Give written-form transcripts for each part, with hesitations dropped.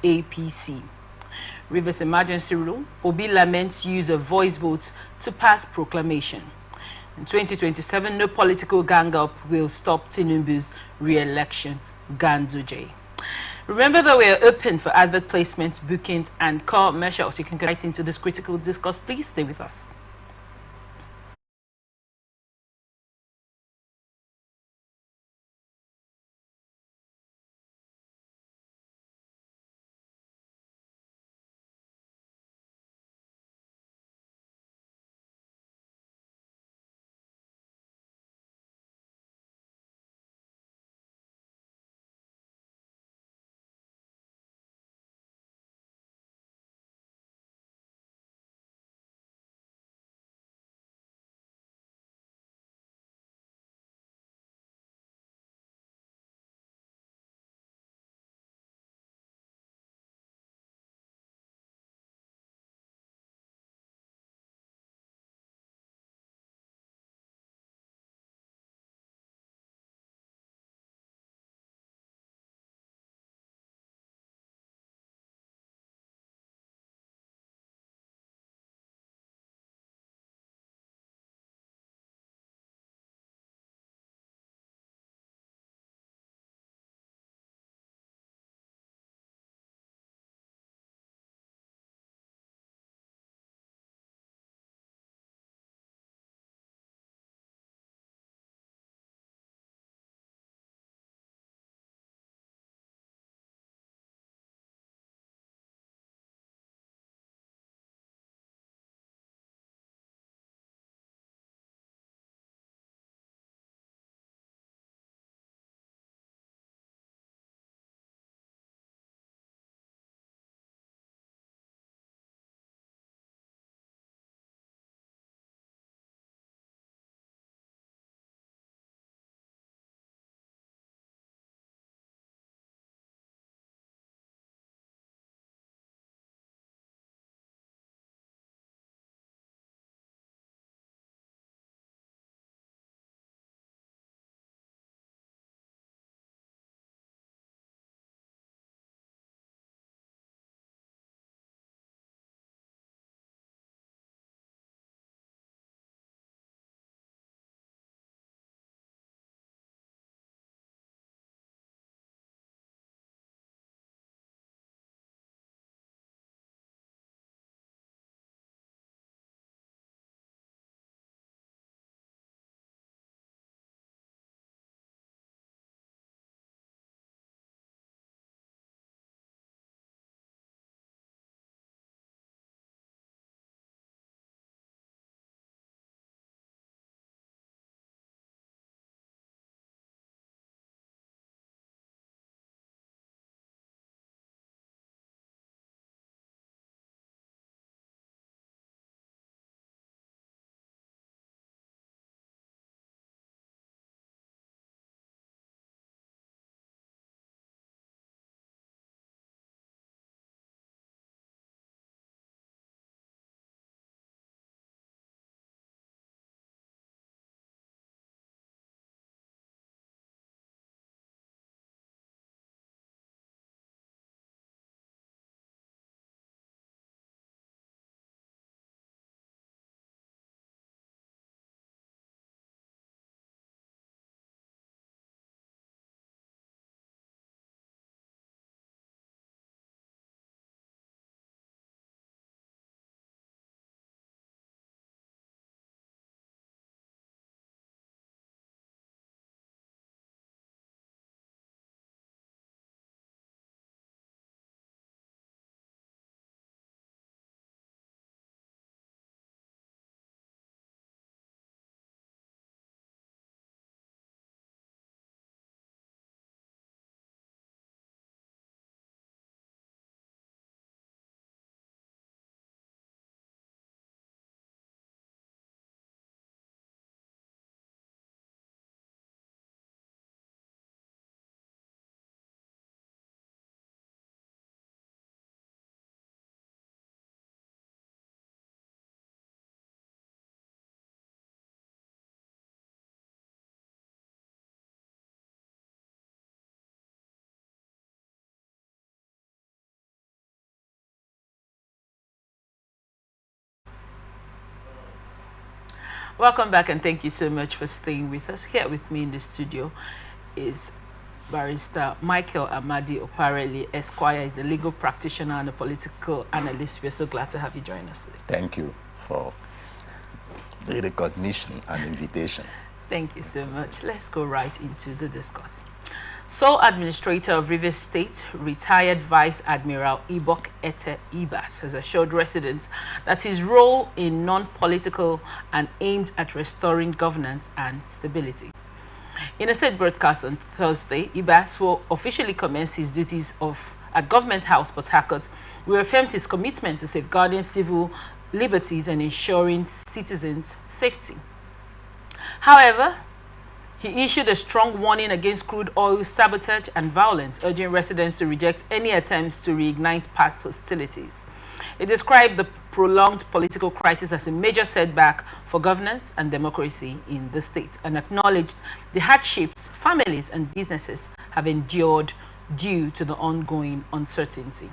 APC. Rivers emergency rule, Obi laments use of voice votes to pass proclamation. In 2027, no political gang-up will stop Tinubu's re-election, Ganduje. Remember that we are open for advert placements, bookings, and commercials. You can get right into this critical discourse. Please stay with us. Welcome back and thank you so much for staying with us. Here with me in the studio is Barrister Michael Amadi Opareli, Esquire, is a legal practitioner and a political analyst. We're so glad to have you join us today. Thank you for the recognition and invitation. Thank you so much. Let's go right into the discourse. Sole Administrator of Rivers State, retired Vice Admiral Ibok Ete Ibas, has assured residents that his role is non-political and aimed at restoring governance and stability. In a state broadcast on Thursday, Ibas will officially commence his duties at Government House, Port Harcourt, reaffirmed his commitment to safeguarding civil liberties and ensuring citizens' safety. However, he issued a strong warning against crude oil sabotage and violence, urging residents to reject any attempts to reignite past hostilities. He described the prolonged political crisis as a major setback for governance and democracy in the state and acknowledged the hardships families and businesses have endured due to the ongoing uncertainty.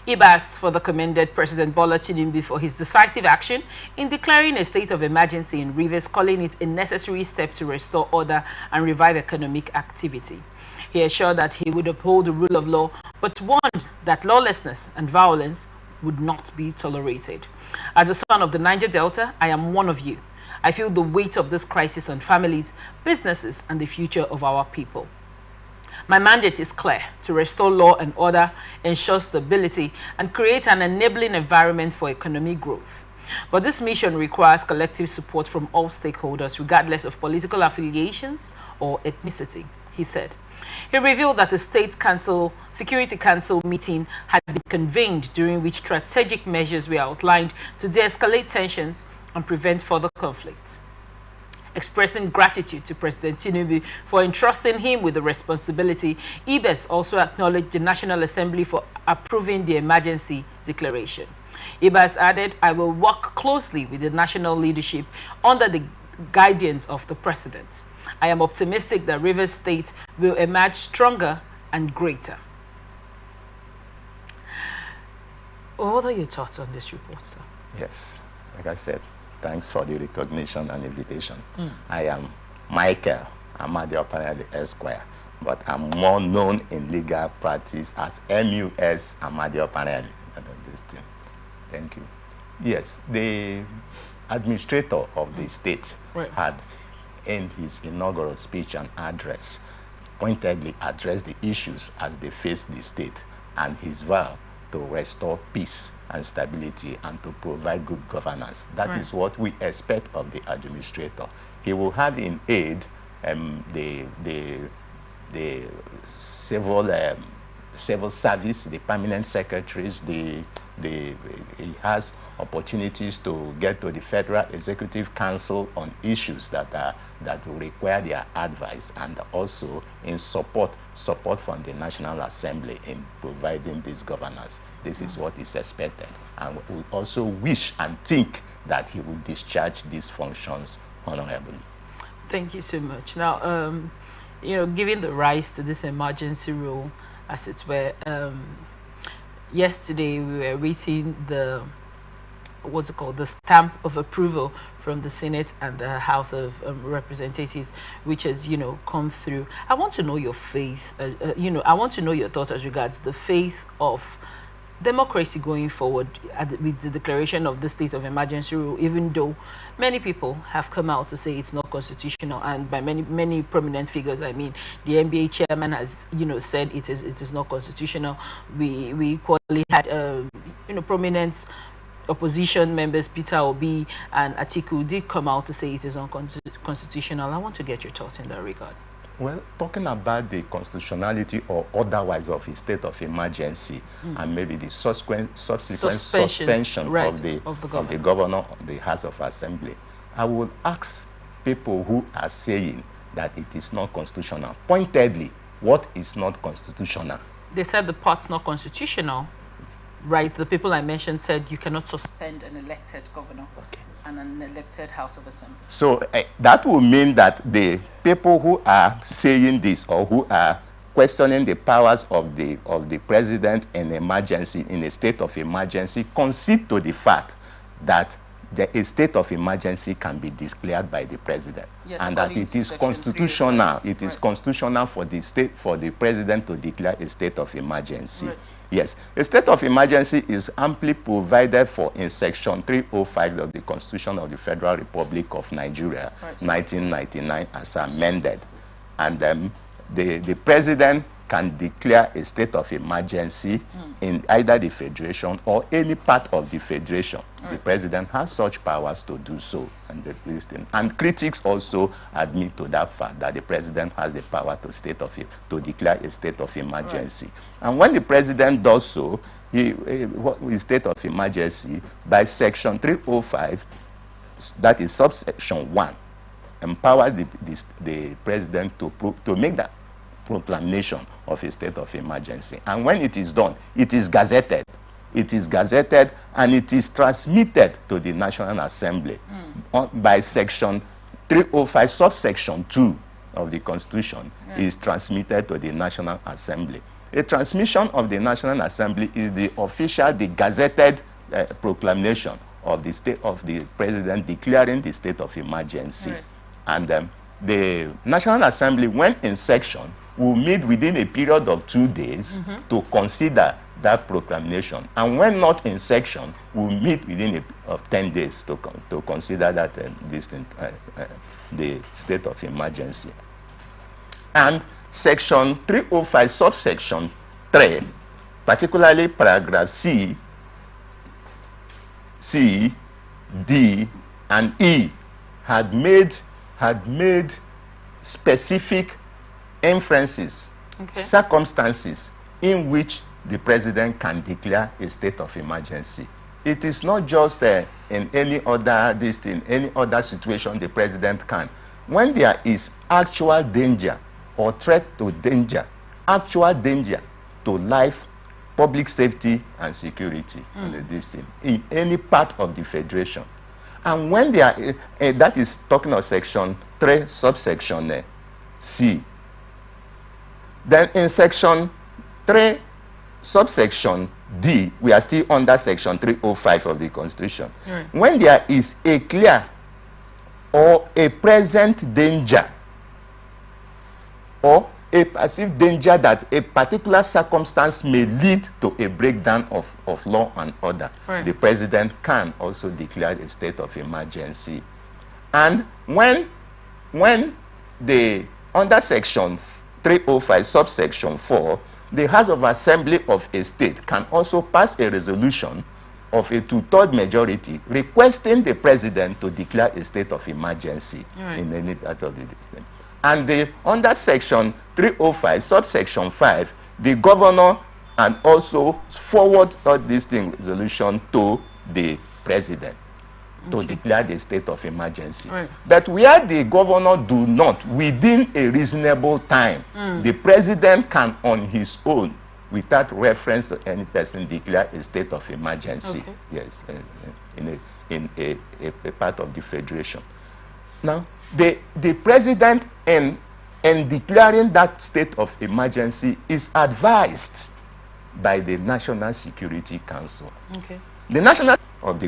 Ibas further commended President Bola Tinubu for his decisive action in declaring a state of emergency in Rivers, calling it a necessary step to restore order and revive economic activity. He assured that he would uphold the rule of law, but warned that lawlessness and violence would not be tolerated. As a son of the Niger Delta, I am one of you. I feel the weight of this crisis on families, businesses, and the future of our people. My mandate is clear: to restore law and order, ensure stability, and create an enabling environment for economic growth. But this mission requires collective support from all stakeholders, regardless of political affiliations or ethnicity, he said. He revealed that a Security Council meeting had been convened, during which strategic measures were outlined to de-escalate tensions and prevent further conflicts. Expressing gratitude to President Tinubu for entrusting him with the responsibility, Ibas also acknowledged the National Assembly for approving the emergency declaration. Ibas added, "I will work closely with the national leadership under the guidance of the President. I am optimistic that Rivers State will emerge stronger and greater." What are your thoughts on this report, sir? Yes, like I said, thanks for the recognition and invitation. I am Michael Amadi Opareli Esquire, but I'm more known in legal practice as MUS Amadi Opareli. Thank you. Yes, the administrator of the state had, in his inaugural speech and address, pointedly addressed the issues as they face the state and his vow to restore peace and stability and to provide good governance. That is what we expect of the administrator. He will have in aid the civil service, the permanent secretaries. He has opportunities to get to the Federal Executive Council on issues that will require their advice, and also in support from the National Assembly in providing this governance. This is what is expected, and we also wish and think that he will discharge these functions honorably. Thank you so much. Now, given the rise to this emergency rule, as it were, yesterday we were waiting the the stamp of approval from the Senate and the House of Representatives, which has come through. I want to know your faith. I want to know your thoughts as regards the faith of democracy going forward with the declaration of the state of emergency rule, even though many people have come out to say it's not constitutional, and by many prominent figures, I mean the NBA chairman has said it is not constitutional. We equally had prominent opposition members, Peter Obi and Atiku, did come out to say it is unconstitutional. I want to get your thoughts in that regard. Well, talking about the constitutionality or otherwise of a state of emergency and maybe the subsequent suspension of the governor of the House of Assembly, I would ask people who are saying that it is not constitutional, pointedly, what is not constitutional? They said the part's not constitutional. Right, the people I mentioned said you cannot suspend an elected governor and an elected House of Assembly. So that will mean that the people who are saying this or who are questioning the powers of the president in emergency, in a state of emergency, concede to the fact that a state of emergency can be declared by the president, yes, and that it is constitutional. It is constitutional for the president to declare a state of emergency. Right. Yes, a state of emergency is amply provided for in Section 305 of the Constitution of the Federal Republic of Nigeria, 1999, as amended. And the president can declare a state of emergency in either the federation or any part of the federation. The president has such powers to do so. And critics also admit to that fact that the president has the power to declare a state of emergency. And when the president does so, with state of emergency, by Section 305, that is subsection 1, empowers the president to make that proclamation of a state of emergency. And when it is done, it is gazetted. It is gazetted and it is transmitted to the National Assembly by Section 305, subsection 2 of the Constitution is transmitted to the National Assembly. A transmission of the National Assembly is the gazetted proclamation of the president declaring the state of emergency. And the National Assembly, when in session, will meet within a period of 2 days to consider that proclamation. And when not in session, will meet within 10 days to consider that the state of emergency. And Section 305, subsection 3, particularly paragraph C, D, and E, had made specific inferences, circumstances in which the president can declare a state of emergency. It is not just in any other situation the president can. When there is actual danger or threat to danger, actual danger to life, public safety and security in any part of the federation. And when there that is talking of Section 3, subsection C. Then in Section 3, subsection D, we are still under Section 305 of the Constitution. When there is a clear or a present danger or a perceived danger that a particular circumstance may lead to a breakdown of law and order, the president can also declare a state of emergency. And when under Section 305, subsection 4, the House of Assembly of a state can also pass a resolution of a 2/3 majority requesting the president to declare a state of emergency in any part of the state. And under Section 305, subsection 5, the governor can also forward this resolution to the president to declare the state of emergency. But where the governor do not, within a reasonable time, the president can on his own, without reference to any person, declare a state of emergency. Yes, in a part of the federation. Now, the president in declaring that state of emergency is advised by the National Security Council. The National of the